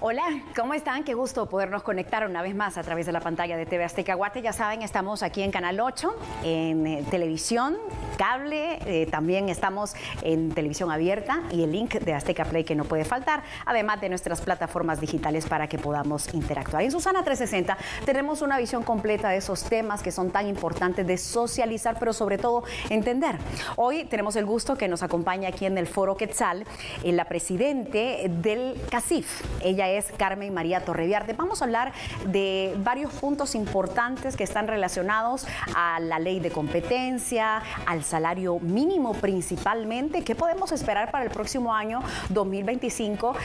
Hola, ¿cómo están? Qué gusto podernos conectar una vez más a través de la pantalla de TV Azteca Guate. Ya saben, estamos aquí en Canal 8, en televisión, cable, también estamos en televisión abierta y el link de Azteca Play que no puede faltar, además de nuestras plataformas digitales para que podamos interactuar. En Susana 360 tenemos una visión completa de esos temas que son tan importantes de socializar, pero sobre todo entender. Hoy tenemos el gusto que nos acompaña aquí en el Foro Quetzal la presidente del CACIF. Ella es Carmen María Torreviarte. Vamos a hablar de varios puntos importantes que están relacionados a la ley de competencia, al salario mínimo principalmente. ¿Qué podemos esperar para el próximo año 2025?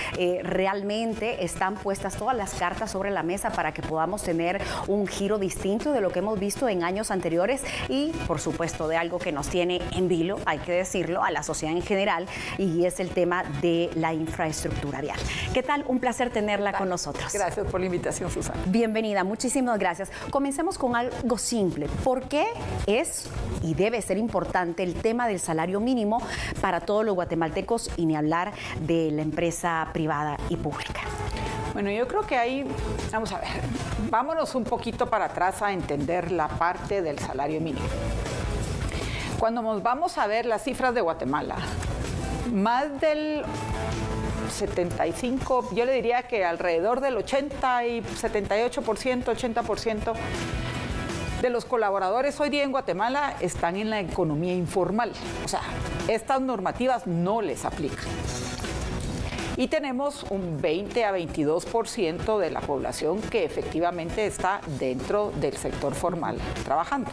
Realmente están puestas todas las cartas sobre la mesa para que podamos tener un giro distinto de lo que hemos visto en años anteriores y, por supuesto, de algo que nos tiene en vilo, hay que decirlo, a la sociedad en general, y es el tema de la infraestructura vial. ¿Qué tal? Un placer tenerla con nosotros. Gracias por la invitación, Susana. Bienvenida, muchísimas gracias. Comencemos con algo simple. ¿Por qué es y debe ser importante el tema del salario mínimo para todos los guatemaltecos y ni hablar de la empresa privada y pública? Bueno, yo creo que ahí, vamos a ver, vámonos un poquito para atrás a entender la parte del salario mínimo. Cuando nos vamos a ver las cifras de Guatemala, más del 75, yo le diría que alrededor del 80 y 78%, 80% de los colaboradores hoy día en Guatemala están en la economía informal. O sea, estas normativas no les aplican. Y tenemos un 20 a 22% de la población que efectivamente está dentro del sector formal trabajando.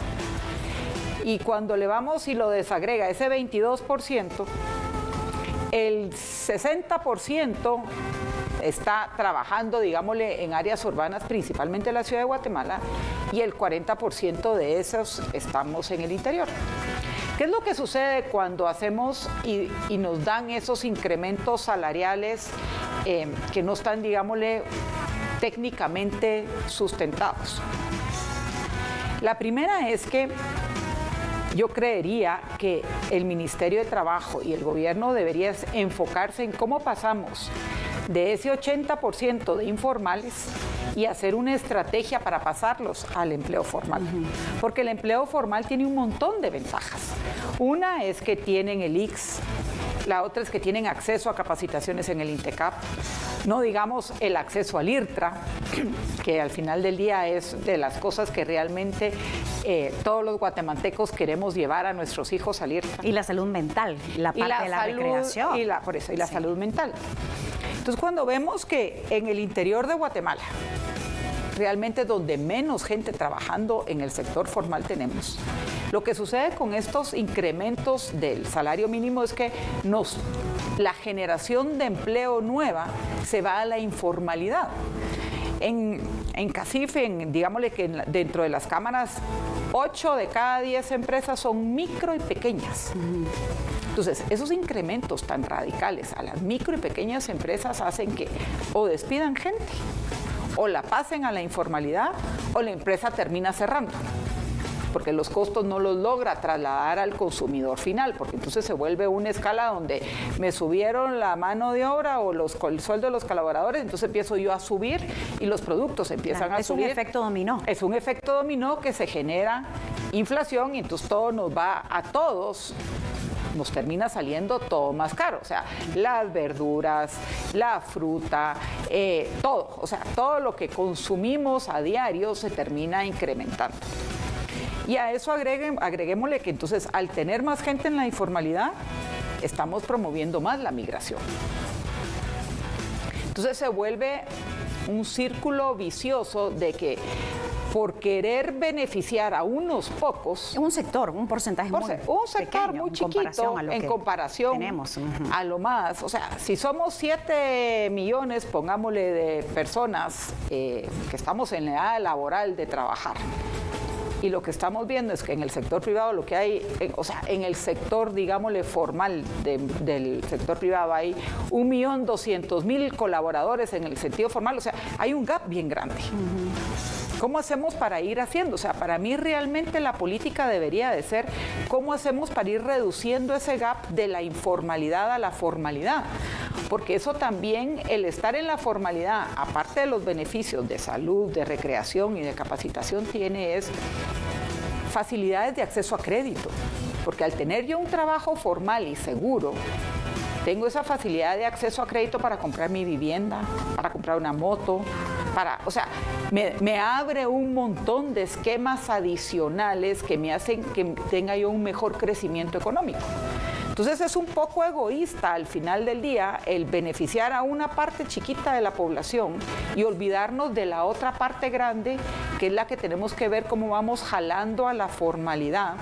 Y cuando le vamos y lo desagrega ese 22%, el 60% está trabajando, digámosle, en áreas urbanas, principalmente en la ciudad de Guatemala, y el 40% de esos estamos en el interior. ¿Qué es lo que sucede cuando hacemos y nos dan esos incrementos salariales que no están, digámosle, técnicamente sustentados? La primera es que yo creería que el Ministerio de Trabajo y el gobierno deberían enfocarse en cómo pasamos de ese 80% de informales y hacer una estrategia para pasarlos al empleo formal. Porque el empleo formal tiene un montón de ventajas. Una es que tienen el ICS, la otra es que tienen acceso a capacitaciones en el INTECAP, no digamos el acceso al IRTRA, que al final del día es de las cosas que realmente todos los guatemaltecos queremos llevar a nuestros hijos al IRTRA. Y la salud mental, la parte de la recreación. Y la salud mental. Entonces, cuando vemos que en el interior de Guatemala, realmente donde menos gente trabajando en el sector formal tenemos, lo que sucede con estos incrementos del salario mínimo es que la generación de empleo nueva se va a la informalidad. En CACIF, digámosle que dentro de las cámaras, 8 de cada 10 empresas son micro y pequeñas. Entonces, esos incrementos tan radicales a las micro y pequeñas empresas hacen que o despidan gente, o la pasen a la informalidad, o la empresa termina cerrando, porque los costos no los logra trasladar al consumidor final, porque entonces se vuelve una escala donde me subieron la mano de obra o el sueldo de los colaboradores, entonces empiezo yo a subir y los productos empiezan a subir. Es un efecto dominó. Es un efecto dominó que se genera inflación y entonces todo nos va a todos. Nos termina saliendo todo más caro, o sea, las verduras, la fruta, todo, o sea, todo lo que consumimos a diario se termina incrementando. Y a eso agreguémosle que entonces al tener más gente en la informalidad, estamos promoviendo más la migración. Entonces se vuelve un círculo vicioso de que por querer beneficiar a unos pocos... Un sector, un porcentaje muy pequeño, muy chiquito en comparación tenemos. A lo más. O sea, si somos 7 millones, pongámosle, de personas que estamos en la edad laboral de trabajar, y lo que estamos viendo es que en el sector privado lo que hay, o sea, en el sector, digámosle, formal del sector privado hay 1.200.000 colaboradores en el sentido formal, o sea, hay un gap bien grande. ¿Cómo hacemos para ir haciendo? O sea, para mí realmente la política debería de ser cómo hacemos para ir reduciendo ese gap de la informalidad a la formalidad. porque eso también, el estar en la formalidad, aparte de los beneficios de salud, de recreación y de capacitación, tiene es facilidades de acceso a crédito, porque al tener yo un trabajo formal y seguro, tengo esa facilidad de acceso a crédito para comprar mi vivienda, para comprar una moto, o sea, me abre un montón de esquemas adicionales que me hacen que tenga yo un mejor crecimiento económico. Entonces es un poco egoísta al final del día el beneficiar a una parte chiquita de la población y olvidarnos de la otra parte grande, que es la que tenemos que ver cómo vamos jalando a la formalidad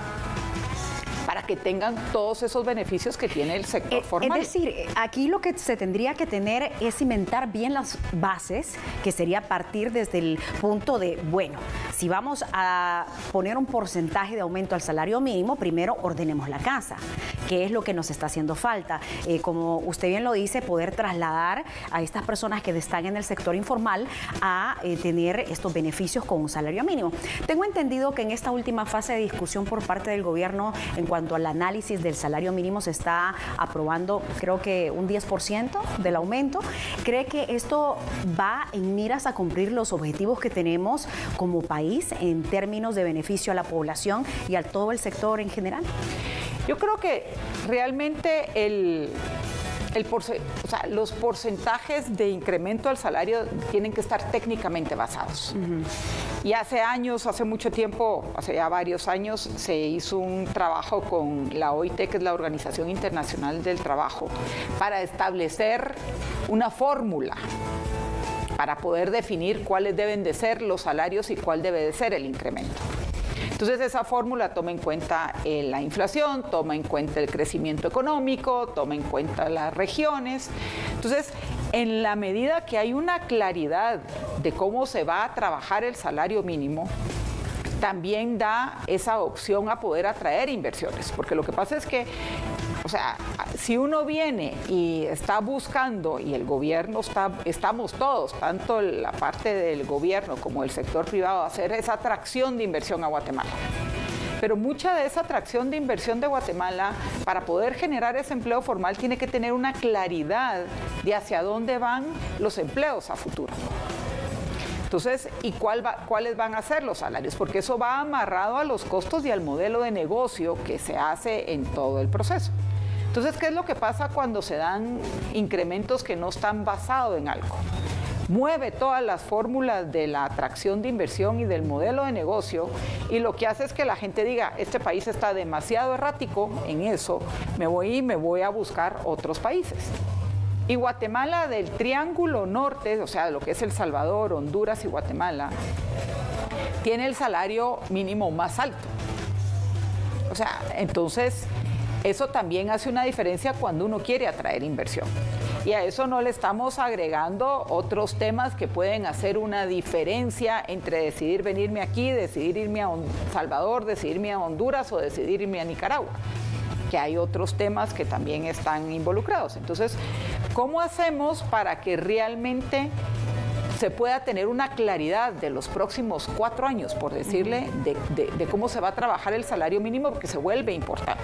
para que tengan todos esos beneficios que tiene el sector formal. Es decir, aquí lo que se tendría que tener es cimentar bien las bases, que sería partir desde el punto de, bueno, si vamos a poner un porcentaje de aumento al salario mínimo, primero ordenemos la casa, que es lo que nos está haciendo falta. Como usted bien lo dice, poder trasladar a estas personas que están en el sector informal a tener estos beneficios con un salario mínimo. Tengo entendido que en esta última fase de discusión por parte del gobierno en cuanto al análisis del salario mínimo se está aprobando, creo que un 10% del aumento. ¿Cree que esto va en miras a cumplir los objetivos que tenemos como país en términos de beneficio a la población y a todo el sector en general? Yo creo que realmente los porcentajes de incremento al salario tienen que estar técnicamente basados. Y hace mucho tiempo, hace ya varios años, se hizo un trabajo con la OIT, que es la Organización Internacional del Trabajo, para establecer una fórmula para poder definir cuáles deben de ser los salarios y cuál debe de ser el incremento. Entonces esa fórmula toma en cuenta la inflación, toma en cuenta el crecimiento económico, toma en cuenta las regiones. Entonces, en la medida que hay una claridad de cómo se va a trabajar el salario mínimo, también da esa opción a poder atraer inversiones, porque lo que pasa es que, o sea, si uno viene y está buscando, y el gobierno estamos todos, tanto la parte del gobierno como el sector privado, hacer esa atracción de inversión a Guatemala. Pero mucha de esa atracción de inversión de Guatemala, para poder generar ese empleo formal, tiene que tener una claridad de hacia dónde van los empleos a futuro. Entonces, ¿y cuáles van a ser los salarios? Porque eso va amarrado a los costos y al modelo de negocio que se hace en todo el proceso. Entonces, ¿qué es lo que pasa cuando se dan incrementos que no están basados en algo? Mueve todas las fórmulas de la atracción de inversión y del modelo de negocio, y lo que hace es que la gente diga, este país está demasiado errático en eso, me voy a buscar otros países. Y Guatemala, del Triángulo Norte, o sea, lo que es El Salvador, Honduras y Guatemala, tiene el salario mínimo más alto. O sea, entonces, eso también hace una diferencia cuando uno quiere atraer inversión. Y a eso no le estamos agregando otros temas que pueden hacer una diferencia entre decidir venirme aquí, decidir irme a Salvador, decidir irme a Honduras o decidir irme a Nicaragua, que hay otros temas que también están involucrados. Entonces, ¿cómo hacemos para que realmente se pueda tener una claridad de los próximos 4 años, por decirle, de cómo se va a trabajar el salario mínimo, porque se vuelve importante?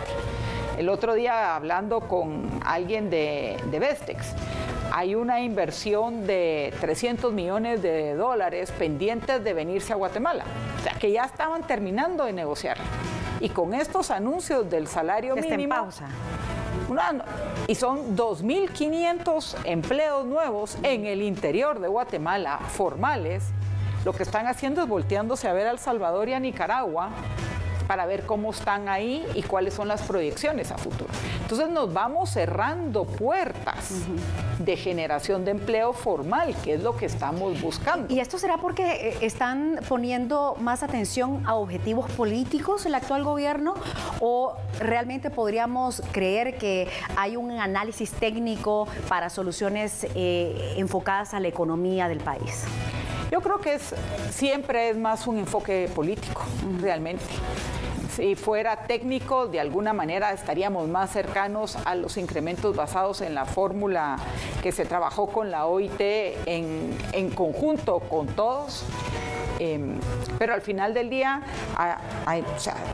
El otro día, hablando con alguien de Vestex, hay una inversión de $300 millones pendientes de venirse a Guatemala, o sea, que ya estaban terminando de negociar. Y con estos anuncios del salario mínimo, está en pausa. Y son 2.500 empleos nuevos en el interior de Guatemala, formales. Lo que están haciendo es volteándose a ver a El Salvador y a Nicaragua para ver cómo están ahí y cuáles son las proyecciones a futuro. Entonces nos vamos cerrando puertas de generación de empleo formal, que es lo que estamos buscando. ¿Y esto será porque están poniendo más atención a objetivos políticos el actual gobierno, o realmente podríamos creer que hay un análisis técnico para soluciones enfocadas a la economía del país? Yo creo que siempre es más un enfoque político, realmente. Si fuera técnico, de alguna manera estaríamos más cercanos a los incrementos basados en la fórmula que se trabajó con la OIT en conjunto con todos. Pero al final del día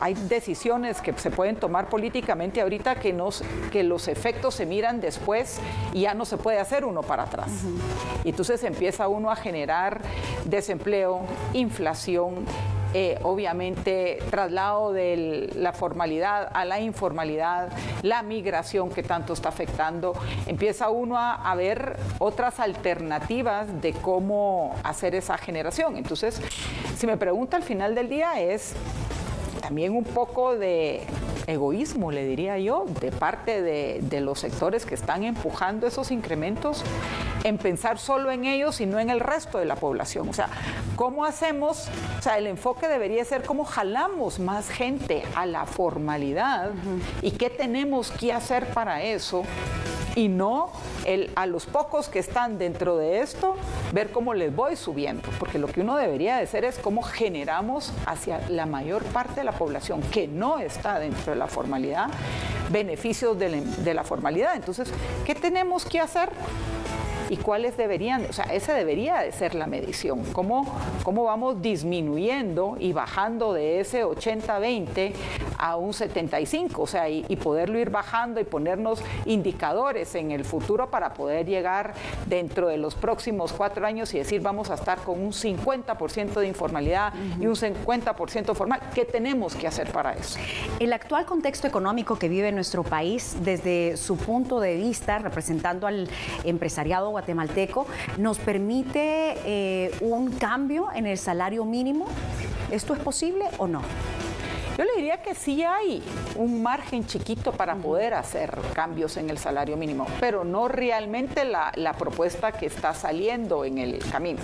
hay decisiones que se pueden tomar políticamente ahorita que los efectos se miran después y ya no se puede hacer uno para atrás. Y entonces empieza uno a generar desempleo, inflación, obviamente traslado de la formalidad a la informalidad, la migración que tanto está afectando. Empieza uno a ver otras alternativas de cómo hacer esa generación. Entonces, si me pregunta al final del día, es también un poco de egoísmo, le diría yo, de parte de los sectores que están empujando esos incrementos, en pensar solo en ellos y no en el resto de la población. O sea, ¿cómo hacemos? O sea, el enfoque debería ser cómo jalamos más gente a la formalidad y qué tenemos que hacer para eso, y no a los pocos que están dentro de esto, ver cómo les voy subiendo, porque lo que uno debería de hacer es cómo generamos hacia la mayor parte de la población que no está dentro de la formalidad, beneficios de la formalidad. Entonces, ¿qué tenemos que hacer? ¿Y cuáles deberían? O sea, esa debería de ser la medición. ¿Cómo vamos disminuyendo y bajando de ese 80-20 a un 75? O sea, y poderlo ir bajando y ponernos indicadores en el futuro para poder llegar dentro de los próximos 4 años y decir, vamos a estar con un 50% de informalidad y un 50% formal. ¿Qué tenemos que hacer para eso? El actual contexto económico que vive nuestro país, desde su punto de vista, representando al empresariado guatemalteco, ¿nos permite un cambio en el salario mínimo? ¿Esto es posible o no? Yo le diría que sí hay un margen chiquito para poder hacer cambios en el salario mínimo, pero no realmente la propuesta que está saliendo en el camino.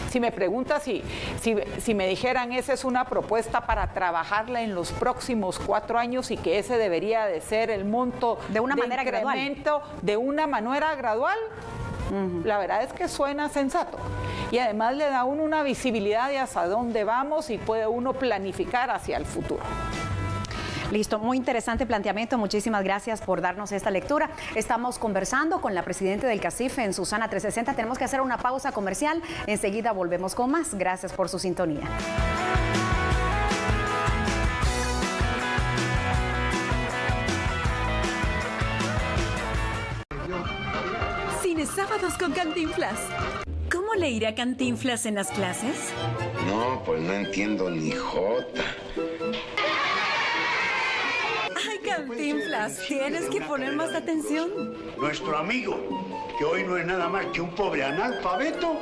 Si me preguntas si me dijeran esa es una propuesta para trabajarla en los próximos 4 años y que ese debería de ser el monto de una manera incremento gradual. De una manera gradual, la verdad es que suena sensato. Y además le da a uno una visibilidad de hacia dónde vamos y puede uno planificar hacia el futuro. Listo, muy interesante planteamiento. Muchísimas gracias por darnos esta lectura. Estamos conversando con la presidenta del CACIF en Susana 360. Tenemos que hacer una pausa comercial. Enseguida volvemos con más. Gracias por su sintonía. Sábados con Cantinflas. ¿Cómo le irá Cantinflas en las clases? No, pues no entiendo ni jota. Ay, Cantinflas, tienes que poner más atención. Nuestro amigo, que hoy no es nada más que un pobre analfabeto,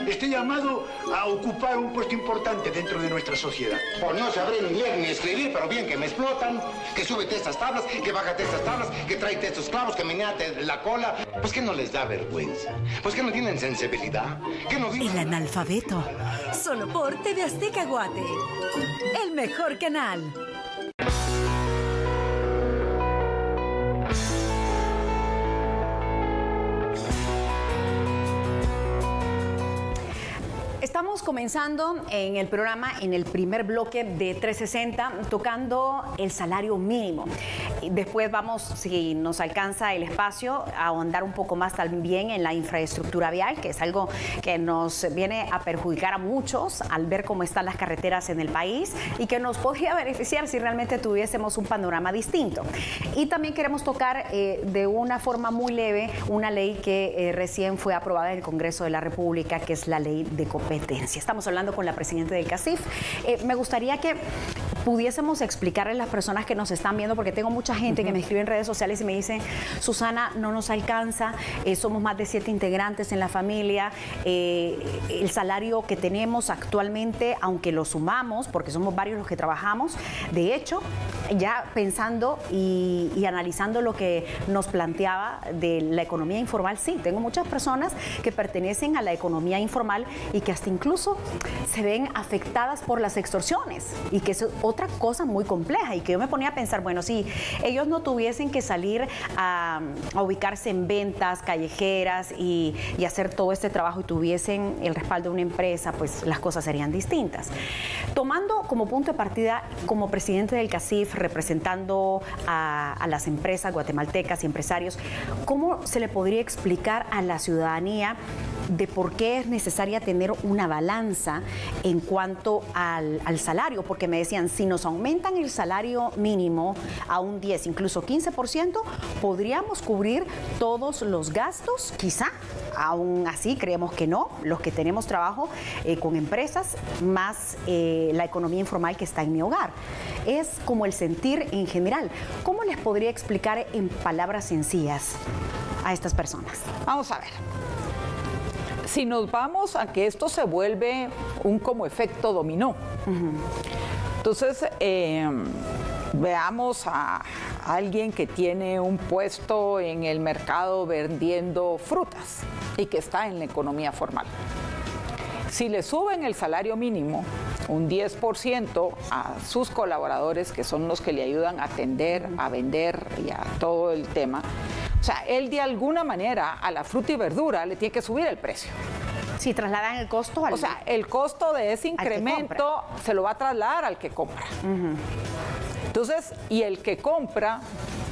esté llamado a ocupar un puesto importante dentro de nuestra sociedad. Pues no sabré ni leer ni escribir, pero bien que me explotan, que súbete estas tablas, que bájate estas tablas, que tráete estos clavos, que meneate la cola. Pues que no les da vergüenza, pues que no tienen sensibilidad, que no viven... El analfabeto, solo por TV Azteca Guate, el mejor canal. Estamos comenzando en el programa, en el primer bloque de 360, tocando el salario mínimo. Después vamos, si nos alcanza el espacio, a ahondar un poco más también en la infraestructura vial, que es algo que nos viene a perjudicar a muchos al ver cómo están las carreteras en el país y que nos podría beneficiar si realmente tuviésemos un panorama distinto. Y también queremos tocar de una forma muy leve una ley que recién fue aprobada en el Congreso de la República, que es la ley de competencia. Estamos hablando con la presidenta del CACIF. Me gustaría que pudiésemos explicarle a las personas que nos están viendo, porque tengo mucha gente que me escribe en redes sociales y me dice, Susana, no nos alcanza, somos más de 7 integrantes en la familia, el salario que tenemos actualmente, aunque lo sumamos, porque somos varios los que trabajamos, de hecho, ya pensando y analizando lo que nos planteaba de la economía informal, sí, tengo muchas personas que pertenecen a la economía informal y que hasta incluso se ven afectadas por las extorsiones, y que es otra cosa muy compleja, y que yo me ponía a pensar, bueno, si ellos no tuviesen que salir a ubicarse en ventas callejeras y hacer todo este trabajo y tuviesen el respaldo de una empresa, pues las cosas serían distintas. Tomando como punto de partida, como presidente del CACIF, representando a las empresas guatemaltecas y empresarios, ¿cómo se le podría explicar a la ciudadanía de por qué es necesaria tener una balanza en cuanto al salario, porque me decían, si nos aumentan el salario mínimo a un 10, incluso 15%, podríamos cubrir todos los gastos, quizá. Aún así, creemos que no, los que tenemos trabajo con empresas, más la economía informal que está en mi hogar. Es como el sentir en general. ¿Cómo les podría explicar en palabras sencillas a estas personas? Vamos a ver. Si nos vamos a que esto se vuelve un como efecto dominó. Entonces, veamos a alguien que tiene un puesto en el mercado vendiendo frutas y que está en la economía formal. Si le suben el salario mínimo un 10% a sus colaboradores, que son los que le ayudan a atender, a vender y a todo el tema, o sea, él de alguna manera a la fruta y verdura le tiene que subir el precio. Si trasladan el costo al... O sea, el costo de ese incremento se lo va a trasladar al que compra. Entonces, y el que compra,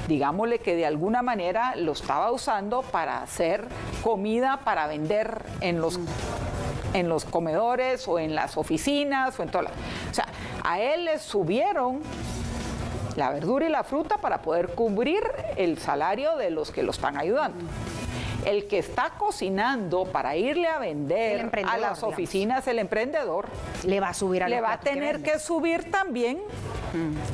digámosle que de alguna manera lo estaba usando para hacer comida para vender en los comedores o en las oficinas o en todas las... O sea, a él le subieron la verdura y la fruta para poder cubrir el salario de los que lo están ayudando. El que está cocinando para irle a vender a las oficinas, el emprendedor, le va a subir le va a tener que subir también,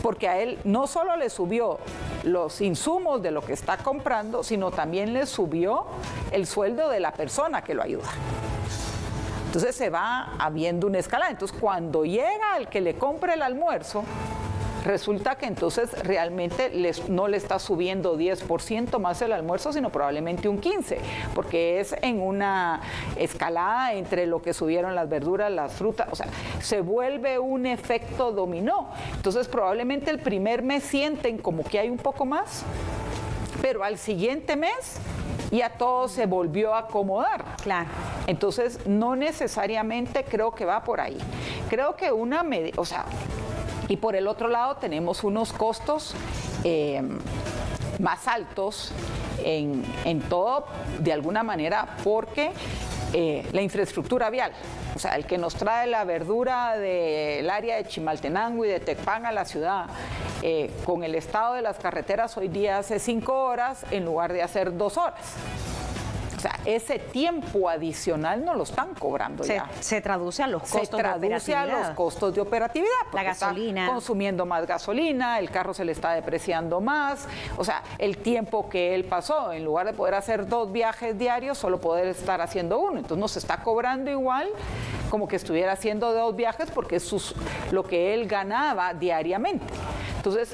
porque a él no solo le subió los insumos de lo que está comprando, sino también le subió el sueldo de la persona que lo ayuda. Entonces se va habiendo una escalada. Entonces cuando llega el que le compre el almuerzo, resulta que entonces realmente no le está subiendo 10% más el almuerzo, sino probablemente un 15%, porque es en una escalada entre lo que subieron las verduras, las frutas, o sea, se vuelve un efecto dominó. Entonces probablemente el primer mes sienten como que hay un poco más, pero al siguiente mes ya todo se volvió a acomodar. Claro. Entonces no necesariamente creo que va por ahí. Creo que o sea, y por el otro lado tenemos unos costos más altos en todo, de alguna manera, porque la infraestructura vial, o sea, el que nos trae la verdura del área de Chimaltenango y de Tecpan a la ciudad, con el estado de las carreteras hoy día hace 5 horas en lugar de hacer 2 horas. O sea, ese tiempo adicional no lo están cobrando ya. Se traduce a los costos de operatividad. Se traduce a los costos de operatividad. La gasolina. Está consumiendo más gasolina, el carro se le está depreciando más. O sea, el tiempo que él pasó, en lugar de poder hacer 2 viajes diarios, solo poder estar haciendo 1. Entonces nos está cobrando igual como que estuviera haciendo 2 viajes porque es lo que él ganaba diariamente. Entonces,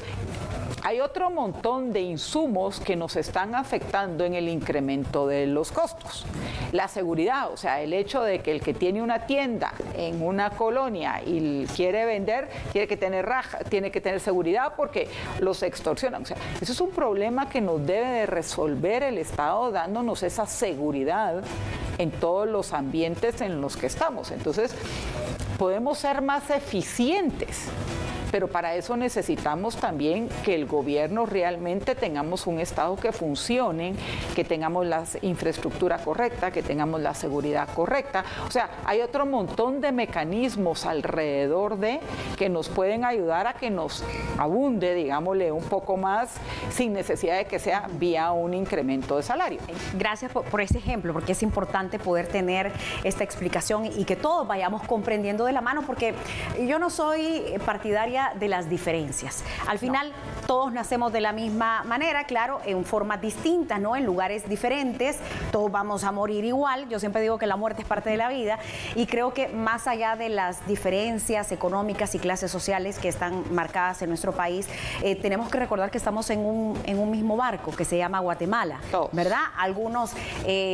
hay otro montón de insumos que nos están afectando en el incremento de los costos. La seguridad, o sea, el hecho de que el que tiene una tienda en una colonia y quiere vender, tiene que tener seguridad porque los extorsionan. O sea, eso es un problema que nos debe de resolver el Estado dándonos esa seguridad en todos los ambientes en los que estamos. Entonces, podemos ser más eficientes. Pero para eso necesitamos también que el gobierno realmente tengamos un Estado que funcione, que tengamos la infraestructura correcta, que tengamos la seguridad correcta. O sea, hay otro montón de mecanismos alrededor que nos pueden ayudar a que nos abunde, digámosle, un poco más sin necesidad de que sea vía un incremento de salario. Gracias por ese ejemplo, porque es importante poder tener esta explicación y que todos vayamos comprendiendo de la mano, porque yo no soy partidaria de las diferencias. Al final, todos nacemos de la misma manera, claro, en formas distintas, ¿no? En lugares diferentes, todos vamos a morir igual. Yo siempre digo que la muerte es parte de la vida y creo que más allá de las diferencias económicas y clases sociales que están marcadas en nuestro país, tenemos que recordar que estamos en un mismo barco que se llama Guatemala, ¿verdad? Algunos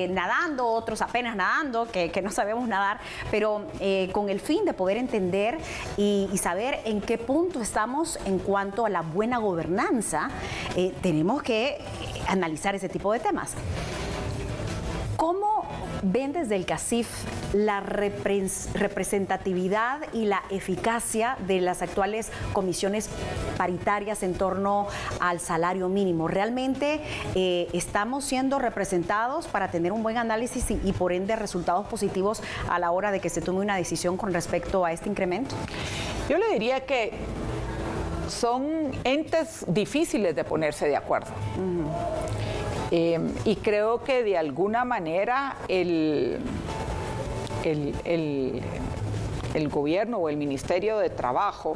nadando, otros apenas nadando, que no sabemos nadar, pero con el fin de poder entender y saber en qué punto estamos en cuanto a la buena gobernanza, tenemos que analizar ese tipo de temas. ¿Cómo ven desde el CACIF la representatividad y la eficacia de las actuales comisiones paritarias en torno al salario mínimo? ¿Realmente estamos siendo representados para tener un buen análisis y por ende resultados positivos a la hora de que se tome una decisión con respecto a este incremento? Yo le diría que son entes difíciles de ponerse de acuerdo. Y creo que de alguna manera el gobierno o el Ministerio de Trabajo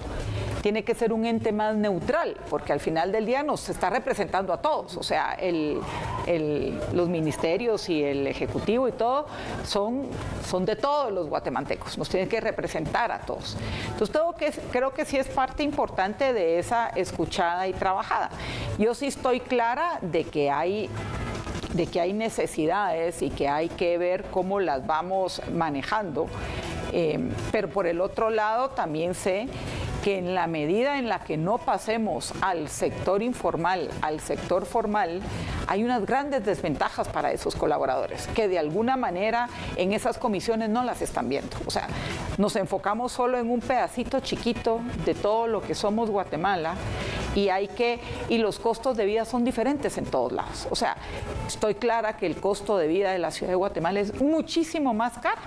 tiene que ser un ente más neutral, porque al final del día nos está representando a todos. O sea, los ministerios y el Ejecutivo y todo son de todos los guatemaltecos, nos tienen que representar a todos. Entonces creo que sí es parte importante de esa escuchada y trabajada. Yo sí estoy clara de que hay necesidades y que hay que ver cómo las vamos manejando, pero por el otro lado también sé que en la medida en la que no pasemos al sector informal, al sector formal, hay unas grandes desventajas para esos colaboradores, que de alguna manera en esas comisiones no las están viendo. O sea, nos enfocamos solo en un pedacito chiquito de todo lo que somos Guatemala, y los costos de vida son diferentes en todos lados. O sea, estoy clara que el costo de vida de la ciudad de Guatemala es muchísimo más caro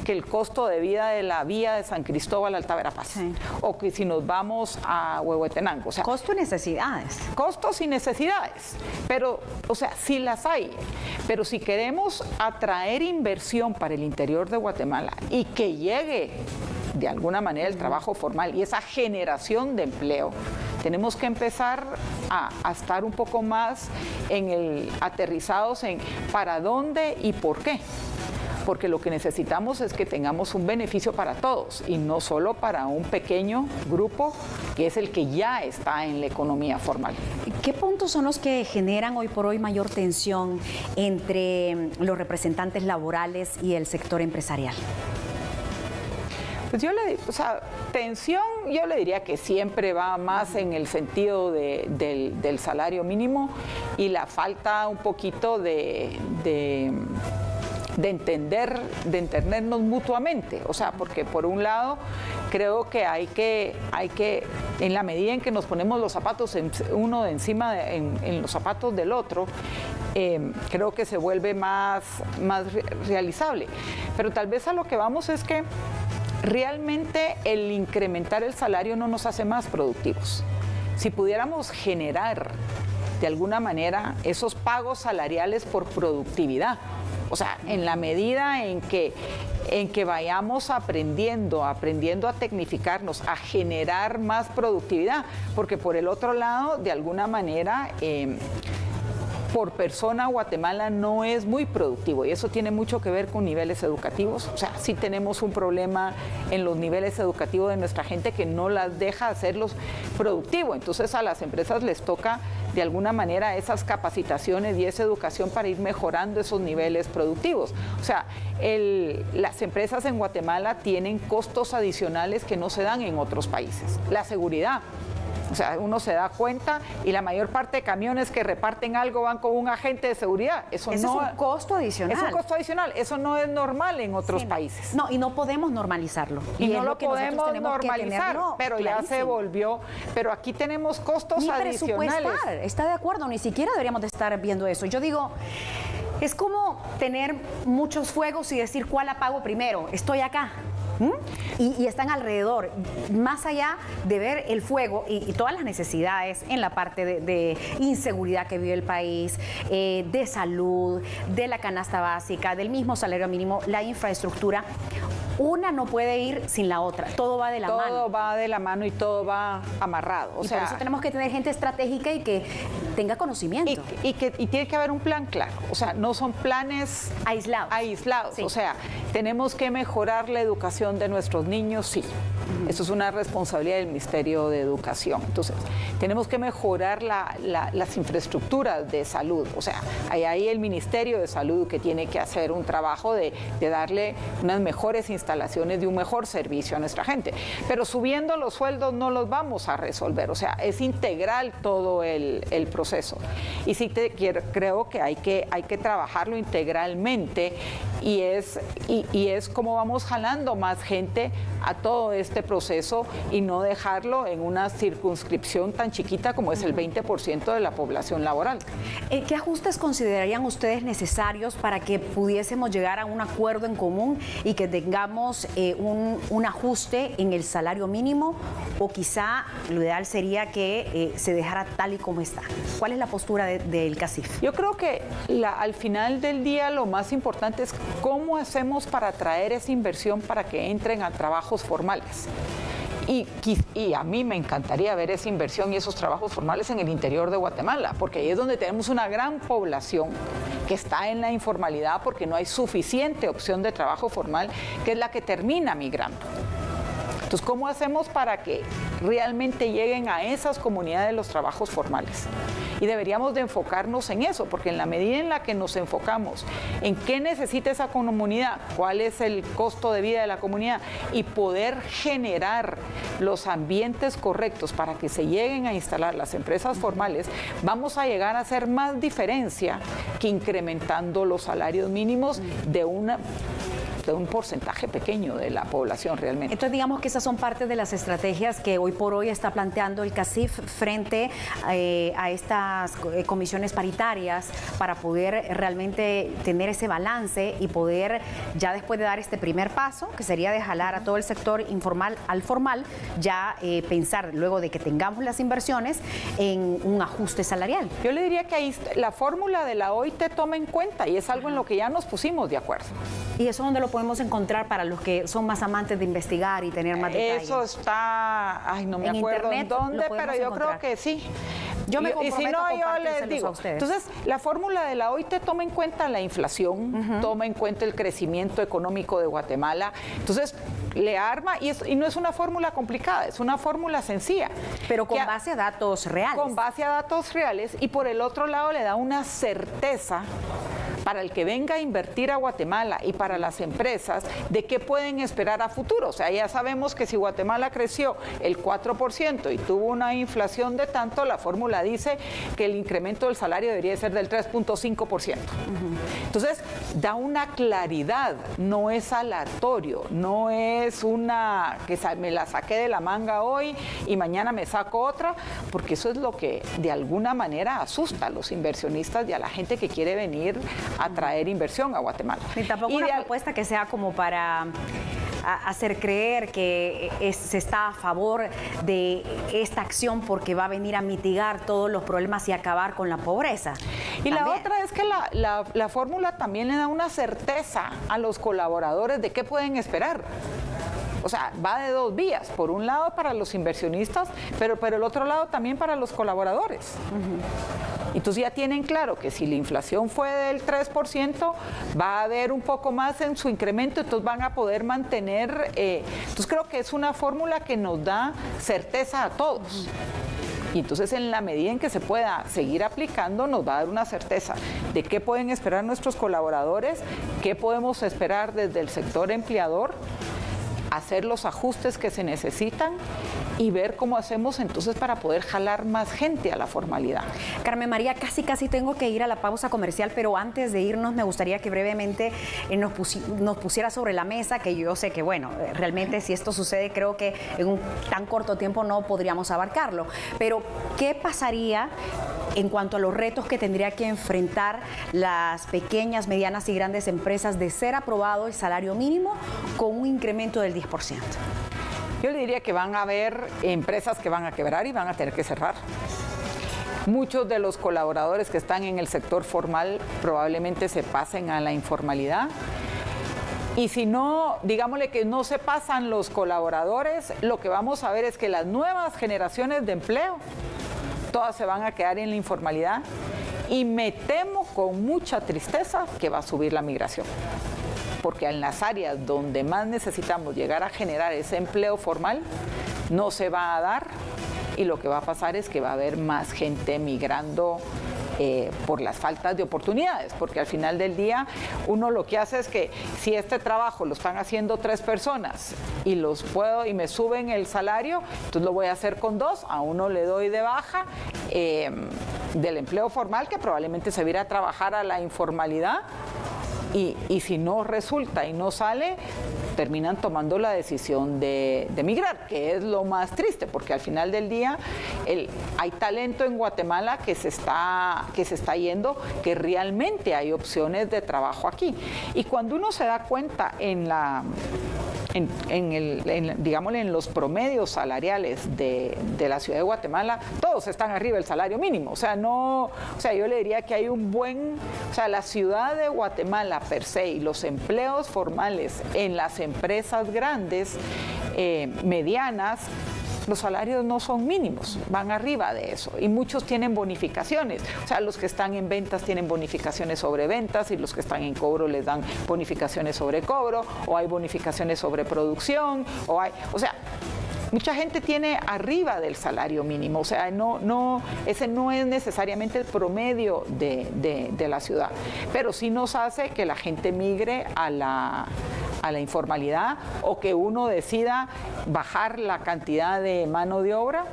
que el costo de vida de la vía de San Cristóbal a Alta Verapaz, sí, o que si nos vamos a Huehuetenango. O sea, costo y necesidades. Costos y necesidades, pero, o sea, sí las hay, pero si queremos atraer inversión para el interior de Guatemala y que llegue de alguna manera el trabajo formal y esa generación de empleo, tenemos que empezar a estar un poco más aterrizados en para dónde y por qué. Porque lo que necesitamos es que tengamos un beneficio para todos y no solo para un pequeño grupo que es el que ya está en la economía formal. ¿Qué puntos son los que generan hoy por hoy mayor tensión entre los representantes laborales y el sector empresarial? Pues tensión yo le diría que siempre va más en el sentido del salario mínimo y la falta un poquito de entendernos mutuamente. O sea, porque por un lado creo que hay que en la medida en que nos ponemos los zapatos uno encima en los zapatos del otro, creo que se vuelve más realizable. Pero tal vez a lo que vamos es que realmente el incrementar el salario no nos hace más productivos. Si pudiéramos generar de alguna manera esos pagos salariales por productividad, o sea, en la medida en que vayamos aprendiendo a tecnificarnos, a generar más productividad, porque por el otro lado, de alguna manera, por persona Guatemala no es muy productivo y eso tiene mucho que ver con niveles educativos. O sea, sí tenemos un problema en los niveles educativos de nuestra gente que no las deja hacerlos productivos. Entonces a las empresas les toca de alguna manera esas capacitaciones y esa educación para ir mejorando esos niveles productivos. O sea, las empresas en Guatemala tienen costos adicionales que no se dan en otros países. La seguridad. O sea, uno se da cuenta y la mayor parte de camiones que reparten algo van con un agente de seguridad. Eso es un costo adicional. Es un costo adicional. Eso no es normal en otros países. No, y no podemos normalizarlo. Y no lo podemos normalizar, pero ya se volvió. Pero aquí tenemos costos adicionales. ¿Está de acuerdo? Ni siquiera deberíamos de estar viendo eso. Yo digo, es como tener muchos fuegos y decir cuál apago primero. Estoy acá. Y están alrededor, más allá de ver el fuego y todas las necesidades en la parte de inseguridad que vive el país, de salud, de la canasta básica, del mismo salario mínimo, la infraestructura. Una no puede ir sin la otra, todo va de la mano. Todo va de la mano y todo va amarrado. Por eso tenemos que tener gente estratégica y que tenga conocimiento. Y tiene que haber un plan claro, o sea, no son planes aislados. Sí. O sea, tenemos que mejorar la educación de nuestros niños, sí. Eso es una responsabilidad del Ministerio de Educación. Entonces, tenemos que mejorar las infraestructuras de salud. O sea, hay ahí el Ministerio de Salud que tiene que hacer un trabajo de darle unas mejores instalaciones y un mejor servicio a nuestra gente. Pero subiendo los sueldos no los vamos a resolver. O sea, es integral todo el proceso. proceso. Y sí creo que hay que trabajarlo integralmente y es como vamos jalando más gente a todo este proceso y no dejarlo en una circunscripción tan chiquita como es el 20% de la población laboral. ¿Qué ajustes considerarían ustedes necesarios para que pudiésemos llegar a un acuerdo en común y que tengamos un ajuste en el salario mínimo, o quizá lo ideal sería que se dejara tal y como está? ¿Cuál es la postura del CACIF? Yo creo que al final del día lo más importante es cómo hacemos para atraer esa inversión para que entren a trabajos formales. Y a mí me encantaría ver esa inversión y esos trabajos formales en el interior de Guatemala, porque ahí es donde tenemos una gran población que está en la informalidad porque no hay suficiente opción de trabajo formal, que es la que termina migrando. Entonces, ¿cómo hacemos para que realmente lleguen a esas comunidades los trabajos formales? Y deberíamos de enfocarnos en eso, porque en la medida en la que nos enfocamos en qué necesita esa comunidad, cuál es el costo de vida de la comunidad y poder generar los ambientes correctos para que se lleguen a instalar las empresas formales, vamos a llegar a hacer más diferencia que incrementando los salarios mínimos de un porcentaje pequeño de la población realmente. Entonces, digamos que esas son parte de las estrategias que hoy por hoy está planteando el CACIF frente a estas comisiones paritarias para poder realmente tener ese balance y poder, ya después de dar este primer paso, que sería de jalar a todo el sector informal al formal, ya pensar luego de que tengamos las inversiones en un ajuste salarial. Yo le diría que ahí la fórmula de la OIT toma en cuenta y es algo en lo que ya nos pusimos de acuerdo. ¿Y eso dónde lo podemos encontrar para los que son más amantes de investigar y tener más detalles? Eso está, no me acuerdo en dónde, pero yo creo que sí. Yo me comprometo y si no, a yo les digo. a ustedes. Entonces, la fórmula de la OIT toma en cuenta la inflación, toma en cuenta el crecimiento económico de Guatemala. Entonces, le arma, y no es una fórmula complicada, es una fórmula sencilla. Pero con base a datos reales. Con base a datos reales, y por el otro lado le da una certeza para el que venga a invertir a Guatemala y para las empresas de qué pueden esperar a futuro. O sea, ya sabemos que si Guatemala creció el 4% y tuvo una inflación de tanto, la fórmula dice que el incremento del salario debería ser del 3.5%. Entonces, da una claridad, no es aleatorio, no es una que me la saqué de la manga hoy y mañana me saco otra, porque eso es lo que de alguna manera asusta a los inversionistas y a la gente que quiere venir a traer inversión a Guatemala. Y tampoco una propuesta que sea como para hacer creer que se está a favor de esta acción porque va a venir a mitigar todos los problemas y acabar con la pobreza. Y también. La otra es que la fórmula también le da una certeza a los colaboradores de qué pueden esperar. O sea, va de dos vías. Por un lado para los inversionistas, pero por el otro lado también para los colaboradores. Entonces ya tienen claro que si la inflación fue del 3%, va a haber un poco más en su incremento, entonces van a poder mantener. Entonces creo que es una fórmula que nos da certeza a todos. Y entonces en la medida en que se pueda seguir aplicando, nos va a dar una certeza de qué pueden esperar nuestros colaboradores, qué podemos esperar desde el sector empleador, hacer los ajustes que se necesitan y ver cómo hacemos entonces para poder jalar más gente a la formalidad. Carmen María, casi tengo que ir a la pausa comercial, pero antes de irnos me gustaría que brevemente nos pusiera sobre la mesa, que yo sé que, bueno, realmente si esto sucede creo que en un tan corto tiempo no podríamos abarcarlo, pero ¿qué pasaría en cuanto a los retos que tendría que enfrentar las pequeñas, medianas y grandes empresas de ser aprobado el salario mínimo con un incremento del 10%? Yo le diría que van a haber empresas que van a quebrar y van a tener que cerrar. Muchos de los colaboradores que están en el sector formal probablemente se pasen a la informalidad. Y si no, digámosle que no se pasan los colaboradores, lo que vamos a ver es que las nuevas generaciones de empleo, todas se van a quedar en la informalidad y me temo con mucha tristeza que va a subir la migración. Porque en las áreas donde más necesitamos llegar a generar ese empleo formal, no se va a dar y lo que va a pasar es que va a haber más gente migrando por las faltas de oportunidades, porque al final del día uno lo que hace es que si este trabajo lo están haciendo 3 personas y me suben el salario, entonces lo voy a hacer con 2, a uno le doy de baja del empleo formal que probablemente se va a ir a trabajar a la informalidad. Y si no resulta y no sale, terminan tomando la decisión de migrar, que es lo más triste, porque al final del día hay talento en Guatemala que se está yendo, que realmente hay opciones de trabajo aquí. Y cuando uno se da cuenta digámosle, en los promedios salariales de la ciudad de Guatemala, todos están arriba del salario mínimo. O sea, yo le diría que hay la ciudad de Guatemala per se y los empleos formales en las empresas grandes, medianas, los salarios no son mínimos, van arriba de eso y muchos tienen bonificaciones. O sea, los que están en ventas tienen bonificaciones sobre ventas y los que están en cobro les dan bonificaciones sobre cobro, o hay bonificaciones sobre producción, mucha gente tiene arriba del salario mínimo. O sea, ese no es necesariamente el promedio de la ciudad, pero sí nos hace que la gente migre a la informalidad, o que uno decida bajar la cantidad de mano de obra.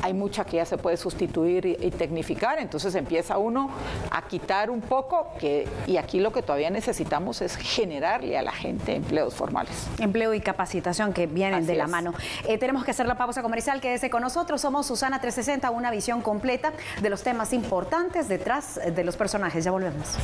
Hay mucha que ya se puede sustituir y tecnificar, entonces empieza uno a quitar un poco, y aquí lo que todavía necesitamos es generarle a la gente empleos formales. Empleo y capacitación que vienen de la mano. Tenemos que hacer la pausa comercial, quédese con nosotros. Somos Susana 360, una visión completa de los temas importantes detrás de los personajes. Ya volvemos.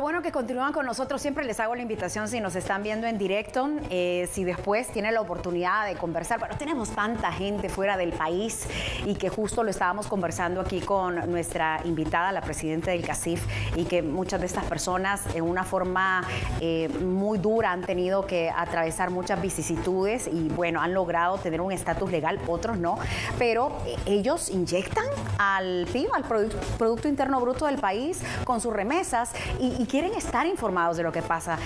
Bueno, que continúan con nosotros. Siempre les hago la invitación, si nos están viendo en directo, si después tienen la oportunidad de conversar. Bueno, tenemos tanta gente fuera del país, y que justo lo estábamos conversando aquí con nuestra invitada, la presidenta del CACIF, y que muchas de estas personas en una forma muy dura han tenido que atravesar muchas vicisitudes y bueno, han logrado tener un estatus legal, otros no, pero ellos inyectan al PIB, al Producto Interno Bruto del país, con sus remesas y quieren estar informados de lo que pasa.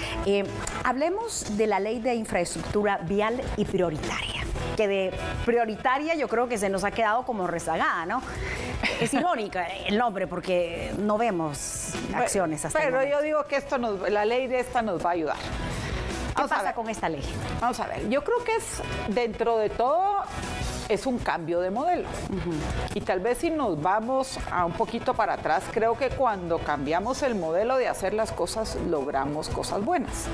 Hablemos de la ley de infraestructura vial y prioritaria, que de prioritaria yo creo que se nos ha quedado como rezagada, ¿no? Es irónica el nombre porque no vemos acciones hasta pero yo digo que la ley de esta nos va a ayudar. ¿Qué pasa con esta ley? Vamos a ver, yo creo que dentro de todo es un cambio de modelo. Y tal vez si nos vamos a un poquito para atrás, creo que cuando cambiamos el modelo de hacer las cosas, logramos cosas buenas.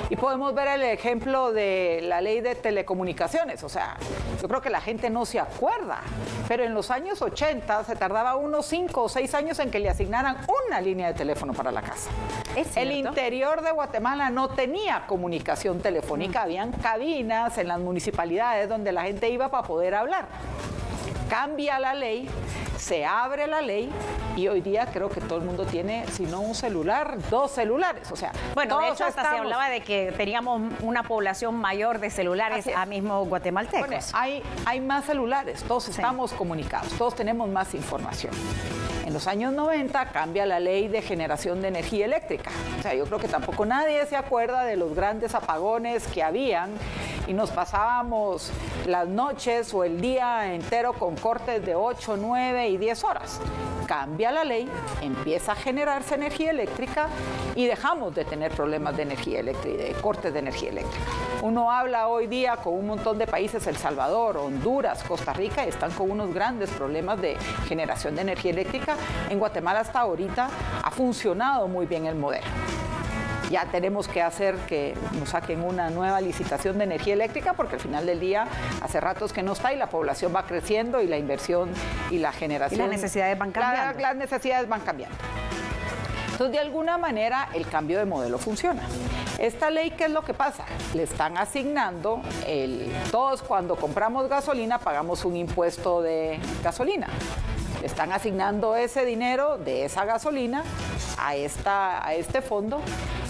Y podemos ver el ejemplo de la ley de telecomunicaciones. O sea, yo creo que la gente no se acuerda, pero en los años 80 se tardaba unos 5 o 6 años en que le asignaran una línea de teléfono para la casa. El interior de Guatemala no tenía comunicación telefónica, habían cabinas en las municipalidades donde la gente iba para poder hablar. Cambia la ley, se abre la ley y hoy día creo que todo el mundo tiene, si no un celular, 2 celulares. O sea, bueno, de hecho hasta se hablaba de que teníamos una población mayor de celulares a mismo guatemaltecos. Bueno, hay más celulares, todos estamos comunicados, todos tenemos más información. En los años 90 cambia la ley de generación de energía eléctrica. O sea, yo creo que tampoco nadie se acuerda de los grandes apagones que habían y nos pasábamos las noches o el día entero con cortes de 8, 9 y 10 horas. Cambia la ley, empieza a generarse energía eléctrica y dejamos de tener problemas de energía eléctrica y de cortes de energía eléctrica. Uno habla hoy día con un montón de países, El Salvador, Honduras, Costa Rica, y están con unos grandes problemas de generación de energía eléctrica. En Guatemala hasta ahorita ha funcionado muy bien el modelo. Ya tenemos que hacer que nos saquen una nueva licitación de energía eléctrica porque al final del día hace ratos que no está y la población va creciendo y la inversión y la generación. Y las necesidades van cambiando. Las necesidades van cambiando. Entonces, de alguna manera, el cambio de modelo funciona. Esta ley, ¿qué es lo que pasa? Le están asignando, todos cuando compramos gasolina pagamos un impuesto de gasolina. Le están asignando ese dinero de esa gasolina a este fondo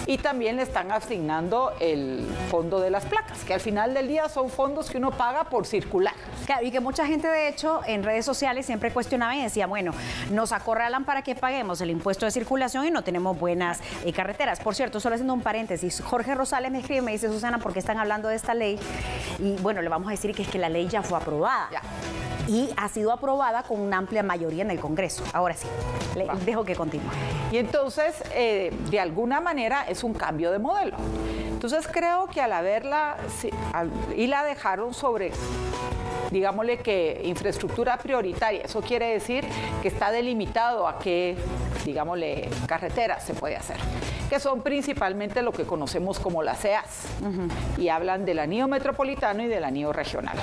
y también le están asignando el fondo de las placas, que al final del día son fondos que uno paga por circular. Claro, y que mucha gente, de hecho, en redes sociales siempre cuestionaba y decía, bueno, nos acorralan para que paguemos el impuesto de circulación y no tenemos buenas carreteras. Por cierto, solo haciendo un paréntesis, Jorge Rosales me escribe y me dice, Susana, ¿por qué están hablando de esta ley? Y bueno, le vamos a decir que es que la ley ya fue aprobada. y ha sido aprobada con una amplia mayoría en el Congreso. Ahora sí, le dejo que continúe. Y entonces, de alguna manera, es un cambio de modelo. Entonces, creo que al haberla, y la dejaron sobre, digámosle que infraestructura prioritaria, eso quiere decir que está delimitado a qué, digámosle, carreteras se puede hacer, que son principalmente lo que conocemos como las CEAs, y hablan del anillo metropolitano y del anillo regional.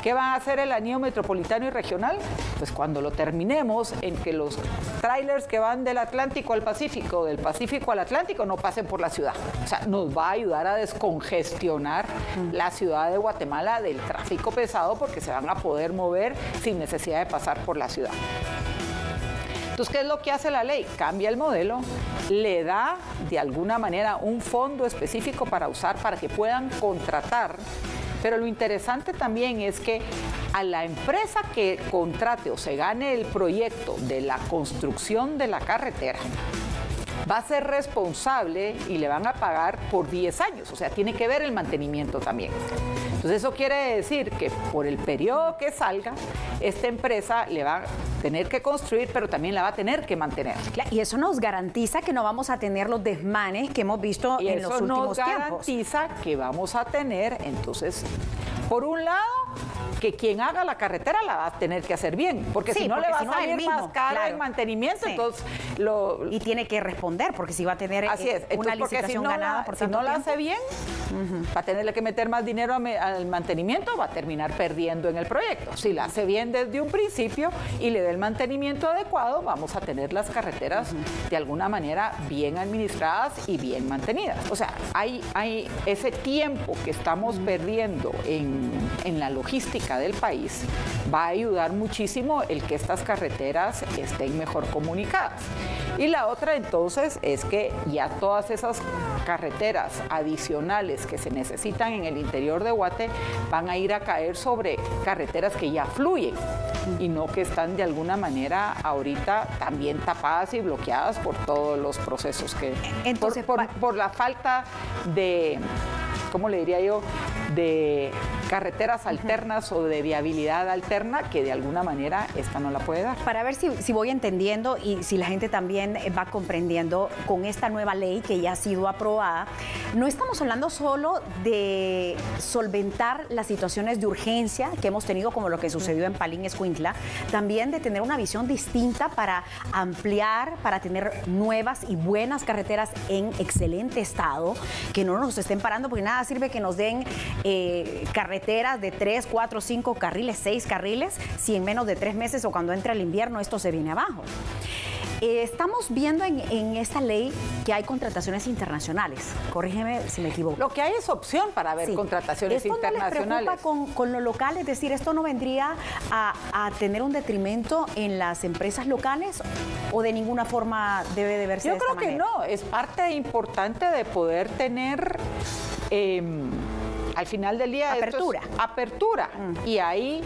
¿Qué va a hacer el anillo metropolitano y regional? Pues cuando lo terminemos, en que los trailers que van del Atlántico al Pacífico, del Pacífico al Atlántico, no pasen por la ciudad. O sea, nos va a ayudar a descongestionar la ciudad de Guatemala del tráfico pesado, porque se van a poder mover sin necesidad de pasar por la ciudad. Entonces, ¿qué es lo que hace la ley? Cambia el modelo, le da de alguna manera un fondo específico para usar, para que puedan contratar. Pero lo interesante también es que a la empresa que contrate o se gane el proyecto de la construcción de la carretera, va a ser responsable y le van a pagar por 10 años. O sea, tiene que ver el mantenimiento también. Entonces, eso quiere decir que por el periodo que salga, esta empresa le va a tener que construir, pero también la va a tener que mantener. Y eso nos garantiza que no vamos a tener los desmanes que hemos visto en los últimos tiempos. Y eso nos garantiza que vamos a tener, entonces, por un lado, que quien haga la carretera la va a tener que hacer bien, porque si no le va a salir más caro el mantenimiento, entonces y tiene que responder, porque si va a tener una licitación ganada por tanto tiempo. Si no la hace bien, va a tenerle que meter más dinero al mantenimiento, va a terminar perdiendo en el proyecto. Si la hace bien desde un principio y le da el mantenimiento adecuado, vamos a tener las carreteras de alguna manera bien administradas y bien mantenidas. O sea, hay ese tiempo que estamos perdiendo en la logística del país, va a ayudar muchísimo el que estas carreteras estén mejor comunicadas. Y la otra entonces es que ya todas esas carreteras adicionales que se necesitan en el interior de Guate van a ir a caer sobre carreteras que ya fluyen y no que están de alguna manera ahorita también tapadas y bloqueadas por todos los procesos que... Entonces, por la falta de... ¿cómo le diría yo?, de carreteras alternas o de viabilidad alterna, que de alguna manera esta no la puede dar. Para ver si voy entendiendo y si la gente también va comprendiendo con esta nueva ley que ya ha sido aprobada, no estamos hablando solo de solventar las situaciones de urgencia que hemos tenido, como lo que sucedió en Palín Escuintla, también de tener una visión distinta para ampliar, para tener nuevas y buenas carreteras en excelente estado, que no nos estén parando, porque nada sirve que nos den carreteras de 3, 4, 5 carriles, 6 carriles, si en menos de 3 meses o cuando entra el invierno esto se viene abajo. Estamos viendo en esta ley que hay contrataciones internacionales. Corrígeme si me equivoco. Lo que hay es opción para ver contrataciones internacionales. ¿Esto no les preocupa con lo local? Es decir, ¿esto no vendría a tener un detrimento en las empresas locales o de ninguna forma debe de verse de esta manera? Yo creo que no. Es parte importante de poder tener... al final del día apertura y ahí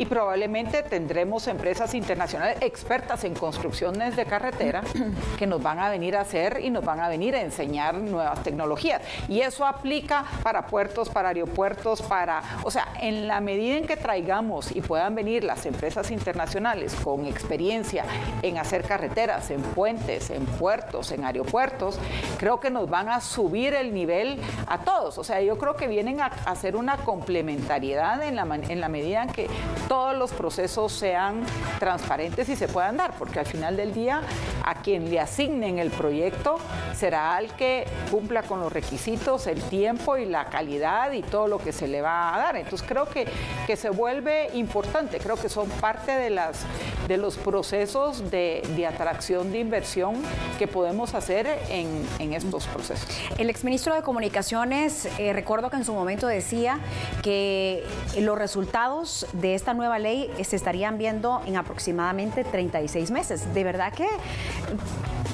probablemente tendremos empresas internacionales expertas en construcciones de carretera que nos van a venir a hacer y nos van a venir a enseñar nuevas tecnologías, y eso aplica para puertos, para aeropuertos, o sea, en la medida en que traigamos y puedan venir las empresas internacionales con experiencia en hacer carreteras, en puentes, en puertos, en aeropuertos, creo que nos van a subir el nivel a todos. O sea, yo creo que vienen a hacer una complementariedad en la medida en que todos los procesos sean transparentes y se puedan dar, porque al final del día a quien le asignen el proyecto será al que cumpla con los requisitos, el tiempo y la calidad y todo lo que se le va a dar. Entonces creo que se vuelve importante, creo que son parte de los procesos de atracción de inversión que podemos hacer en estos procesos. El exministro de Comunicaciones, recuerdo que en su momento decía que los resultados de esta nueva ley se estarían viendo en aproximadamente 36 meses. ¿De verdad que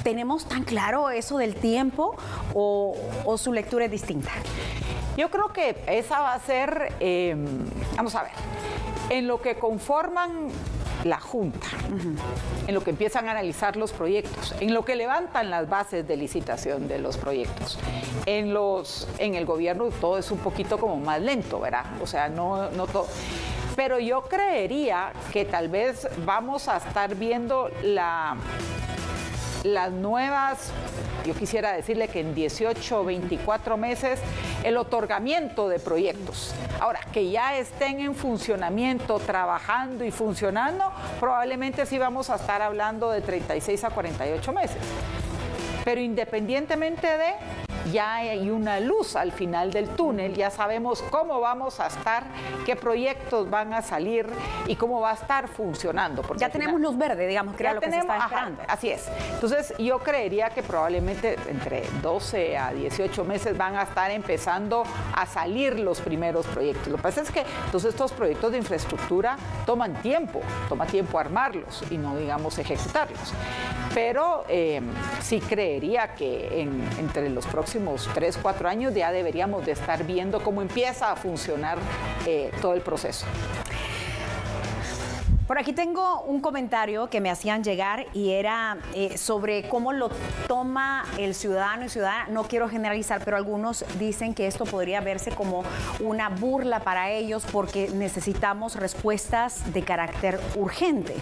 tenemos tan claro eso del tiempo o su lectura es distinta? Yo creo que esa va a ser, vamos a ver, en lo que conforman la Junta, en lo que empiezan a analizar los proyectos, en lo que levantan las bases de licitación de los proyectos. En el gobierno todo es un poquito como más lento, ¿verdad? O sea, no todo. Pero yo creería que tal vez vamos a estar viendo las nuevas, yo quisiera decirle que en 18 o 24 meses, el otorgamiento de proyectos. Ahora, que ya estén en funcionamiento, trabajando y funcionando, probablemente sí vamos a estar hablando de 36 a 48 meses. Pero independientemente de, ya hay una luz al final del túnel, ya sabemos cómo vamos a estar, qué proyectos van a salir y cómo va a estar funcionando. Porque ya tenemos luz verde, digamos, que era lo que se estaba esperando. Así es. Entonces, yo creería que probablemente entre 12 a 18 meses van a estar empezando a salir los primeros proyectos. Lo que pasa es que entonces estos proyectos de infraestructura toma tiempo armarlos y no, digamos, ejecutarlos. Pero sí creería que entre los próximos 3, 4 años ya deberíamos de estar viendo cómo empieza a funcionar todo el proceso. Por aquí tengo un comentario que me hacían llegar y era sobre cómo lo toma el ciudadano y ciudadana. No quiero generalizar, pero algunos dicen que esto podría verse como una burla para ellos porque necesitamos respuestas de carácter urgente.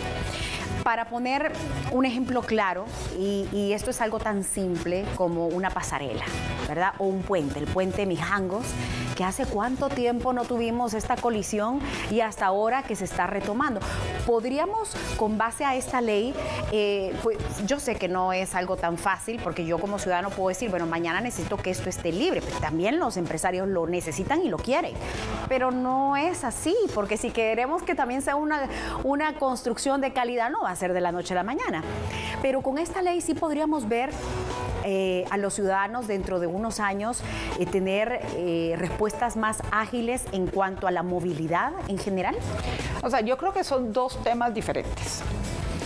Para poner un ejemplo claro, y esto es algo tan simple como una pasarela, ¿verdad? O un puente, el puente Mijangos, que hace cuánto tiempo no tuvimos esta colisión y hasta ahora que se está retomando. Podríamos, con base a esta ley, pues yo sé que no es algo tan fácil, porque yo como ciudadano puedo decir, bueno, mañana necesito que esto esté libre, pero también los empresarios lo necesitan y lo quieren. Pero no es así, porque si queremos que también sea una construcción de calidad, no va a ser de la noche a la mañana. Pero con esta ley sí podríamos ver a los ciudadanos dentro de unos años tener respuestas más ágiles en cuanto a la movilidad en general. O sea, yo creo que son dos temas diferentes.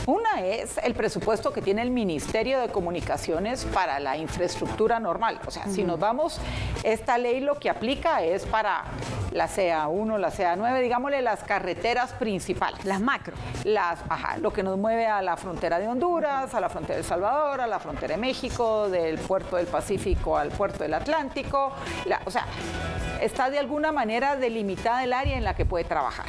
Una es el presupuesto que tiene el Ministerio de Comunicaciones para la infraestructura normal. O sea, si nos vamos, esta ley lo que aplica es para la CA1, la CA9, digámosle las carreteras principales. Las macro. Lo que nos mueve a la frontera de Honduras, a la frontera de El Salvador, a la frontera de México, del puerto del Pacífico al puerto del Atlántico. O sea, está de alguna manera delimitada el área en la que puede trabajar.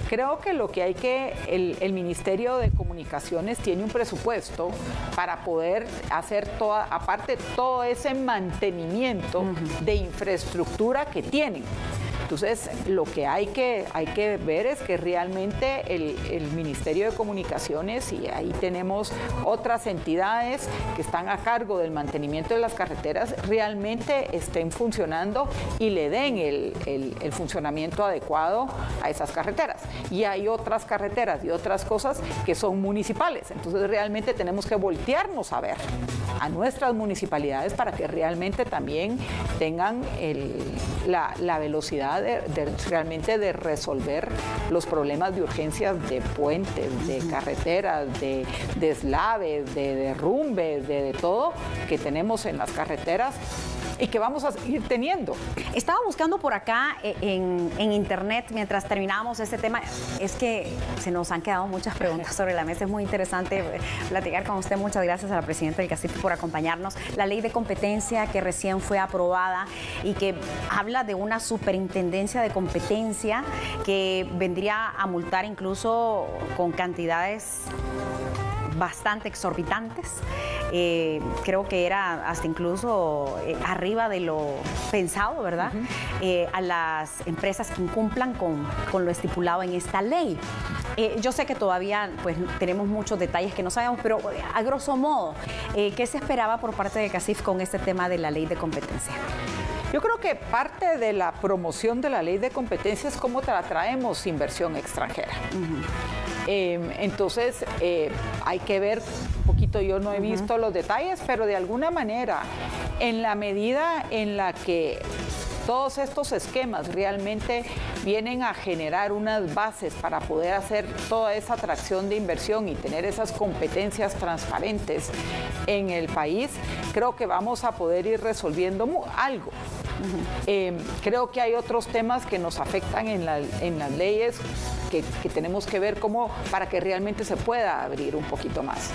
Creo que lo que hay que, el Ministerio de Comunicaciones tiene un presupuesto para poder hacer aparte todo ese mantenimiento de infraestructura que tienen. Entonces, lo que hay que ver es que realmente el Ministerio de Comunicaciones, y ahí tenemos otras entidades que están a cargo del mantenimiento de las carreteras, realmente estén funcionando y le den el funcionamiento adecuado a esas carreteras. Y hay otras carreteras y otras cosas que son municipales. Entonces, realmente tenemos que voltearnos a ver a nuestras municipalidades para que realmente también tengan la velocidad realmente de resolver los problemas de urgencias de puentes, de carreteras, de deslaves, de derrumbes, de todo que tenemos en las carreteras y que vamos a seguir teniendo. Estaba buscando por acá en internet mientras terminábamos este tema. Es que se nos han quedado muchas preguntas sobre la mesa. Es muy interesante platicar con usted. Muchas gracias a la presidenta del CACIF por acompañarnos. La ley de competencia que recién fue aprobada y que habla de una superintendencia de competencia que vendría a multar incluso con cantidades bastante exorbitantes. Creo que era hasta incluso arriba de lo pensado, ¿verdad? A las empresas que incumplan con lo estipulado en esta ley. Yo sé que todavía pues, tenemos muchos detalles que no sabemos, pero a grosso modo, ¿qué se esperaba por parte de CACIF con este tema de la ley de competencia? Yo creo que parte de la promoción de la ley de competencia es cómo atraemos inversión extranjera. Entonces, hay que ver un poquito, yo no he visto los detalles, pero de alguna manera, en la medida en la que todos estos esquemas realmente vienen a generar unas bases para poder hacer toda esa atracción de inversión y tener esas competencias transparentes en el país, creo que vamos a poder ir resolviendo algo. Creo que hay otros temas que nos afectan en las leyes, que tenemos que ver cómo para que realmente se pueda abrir un poquito más.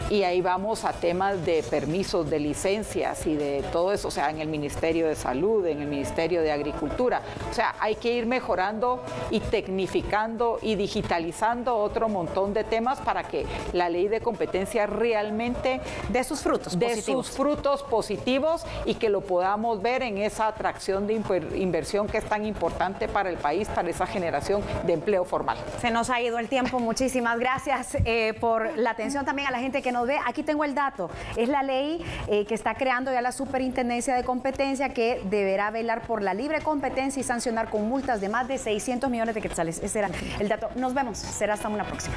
Y ahí vamos a temas de permisos, de licencias y de todo eso, o sea, en el Ministerio de Salud, en el Ministerio de Agricultura. O sea, hay que ir mejorando y tecnificando y digitalizando otro montón de temas para que la ley de competencia realmente dé sus frutos positivos y que lo podamos ver en esa atracción de inversión que es tan importante para el país, para esa generación de empleo formal. Se nos ha ido el tiempo, muchísimas gracias por la atención también a la gente que nos ve. Aquí tengo el dato, es la ley que está creando ya la Superintendencia de Competencia, que deberá velar por la libre competencia y sancionar con multas de más de 600 millones de quetzales. Ese era el dato. Nos vemos, será hasta una próxima.